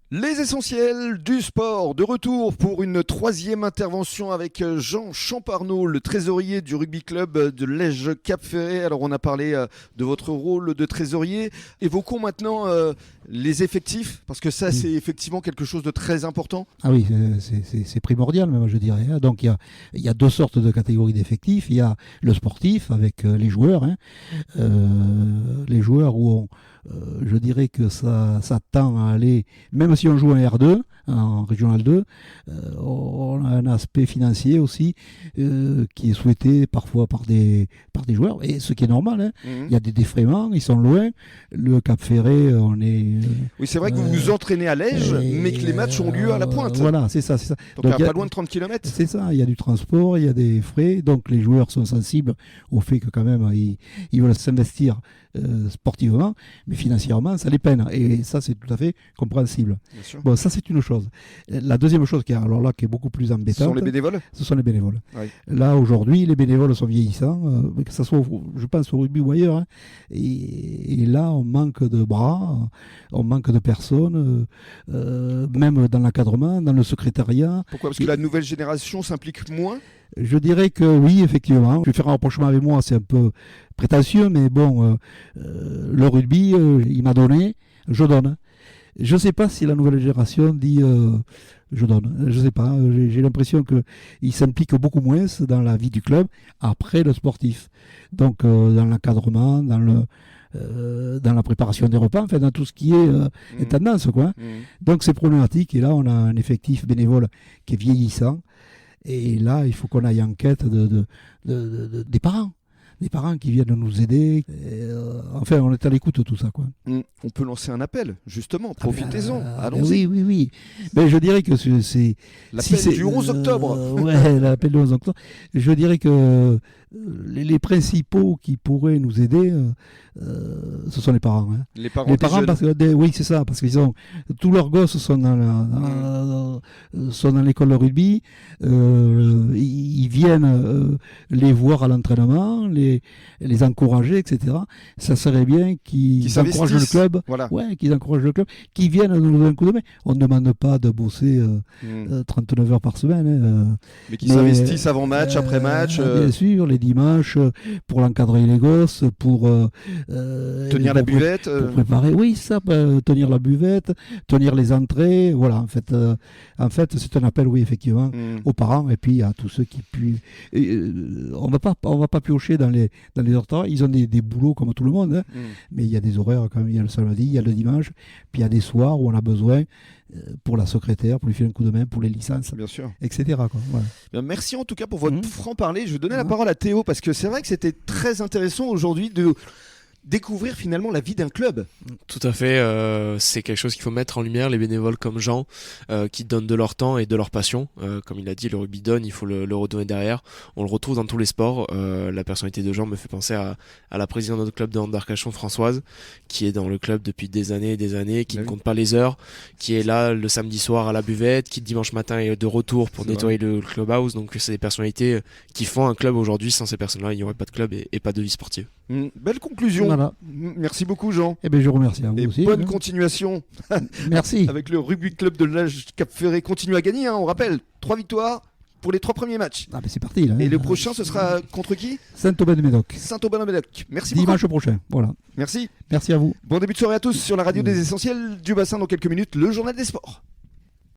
Les essentiels du sport, de retour pour une troisième intervention avec Jean Champarneau, le trésorier du rugby club de Lège Cap-Ferré. Alors on a parlé de votre rôle de trésorier. Évoquons maintenant les effectifs, parce que ça c'est effectivement quelque chose de très important. Ah oui, c'est primordial même, je dirais. Donc il y a deux sortes de catégories d'effectifs. Il y a le sportif avec les joueurs. Les joueurs où je dirais que ça tend à aller, même si on joue en R2, en Régional 2, on a un aspect financier aussi qui est souhaité parfois par des joueurs, et ce qui est normal. Il y a des défraiements, ils sont loin. Le Cap Ferré, on est... Oui, c'est vrai que vous vous entraînez à Lège, mais que les matchs ont lieu à la Pointe. Voilà, c'est ça. Donc il y a pas loin de 30 km. C'est ça, il y a du transport, il y a des frais, donc les joueurs sont sensibles au fait que quand même ils veulent s'investir sportivement, mais financièrement ça les peine, et ça c'est tout à fait compréhensible. Bon, ça c'est une chose. La deuxième chose qui est beaucoup plus embêtante, ce sont les bénévoles. Oui. Là aujourd'hui les bénévoles sont vieillissants, que ce soit je pense au rugby ou ailleurs, et là on manque de bras, on manque de personnes, même dans l'encadrement, dans le secrétariat. Pourquoi ? Parce que la nouvelle génération s'implique moins ? Je dirais que oui, effectivement. Je vais faire un rapprochement avec moi, c'est un peu prétentieux, mais bon, le rugby, il m'a donné, je donne. Je ne sais pas si la nouvelle génération dit je donne. Je ne sais pas. J'ai l'impression qu'ils s'impliquent beaucoup moins dans la vie du club après le sportif. Donc, dans l'encadrement, dans la préparation des repas, enfin dans tout ce qui est tendance, quoi. Donc c'est problématique, et là on a un effectif bénévole qui est vieillissant, et là il faut qu'on aille en quête des parents. Des parents qui viennent nous aider. Enfin, on est à l'écoute de tout ça, quoi. On peut lancer un appel, justement. Profitez-en. Allons-y. Oui. Ben, je dirais que c'est... L'appel du 11 octobre. Ouais, l'appel du 11 octobre. Je dirais que les principaux qui pourraient nous aider, ce sont les parents. Les parents parce que, oui, c'est ça. Parce qu'ils ont... Tous leurs gosses sont dans l'école de rugby. Ils viennent les voir à l'entraînement, les encourager, etc. Ça serait bien qu'ils encouragent le club, qu'ils encouragent le club, qu'ils viennent nous donner un coup de main. On ne demande pas de bosser 39 heures par semaine. Mais qu'ils s'investissent avant match, après match. Bien sûr, les dimanches, pour l'encadrer les gosses, pour tenir la buvette. Pour préparer, tenir la buvette, tenir les entrées. Voilà, en fait c'est un appel, oui, effectivement, aux parents, et puis à tous ceux qui puissent. On va pas piocher dans les heures de travail. Ils ont des boulots comme tout le monde, mais il y a des horaires quand même. Il y a le samedi, il y a le dimanche, puis il y a des soirs où on a besoin pour la secrétaire, pour lui filer un coup de main, pour les licences, bien sûr, etc. Quoi. Voilà. Bien, merci en tout cas pour votre franc-parler. Je vais donner la parole à Théo, parce que c'est vrai que c'était très intéressant aujourd'hui de découvrir finalement la vie d'un club. Tout à fait, c'est quelque chose qu'il faut mettre en lumière, les bénévoles comme Jean, qui donnent de leur temps et de leur passion. Comme il a dit, le rugby donne, il faut le redonner derrière. On le retrouve dans tous les sports. La personnalité de Jean me fait penser à la présidente de notre club de hand d'Arcachon, Françoise, qui est dans le club depuis des années et des années, qui ne compte pas les heures, qui est là le samedi soir à la buvette, qui le dimanche matin est de retour pour nettoyer le clubhouse. Donc c'est des personnalités qui font un club aujourd'hui. Sans ces personnes-là, il n'y aurait pas de club et pas de vie sportive. Belle conclusion. Voilà. Merci beaucoup, Jean. Eh ben, je remercie à vous aussi. Bonne continuation. Merci. Avec le rugby club de Lège Cap-Ferré continue à gagner. On rappelle, 3 victoires pour les 3 premiers matchs. Ah ben c'est parti là. Et le prochain, ce sera contre qui ? Saint-Aubin-de-Médoc. Saint-Aubin-de-Médoc. Merci beaucoup. Dimanche prochain. Voilà. Merci. Merci à vous. Bon début de soirée à tous sur la radio des Essentiels du Bassin. Dans quelques minutes, le journal des sports.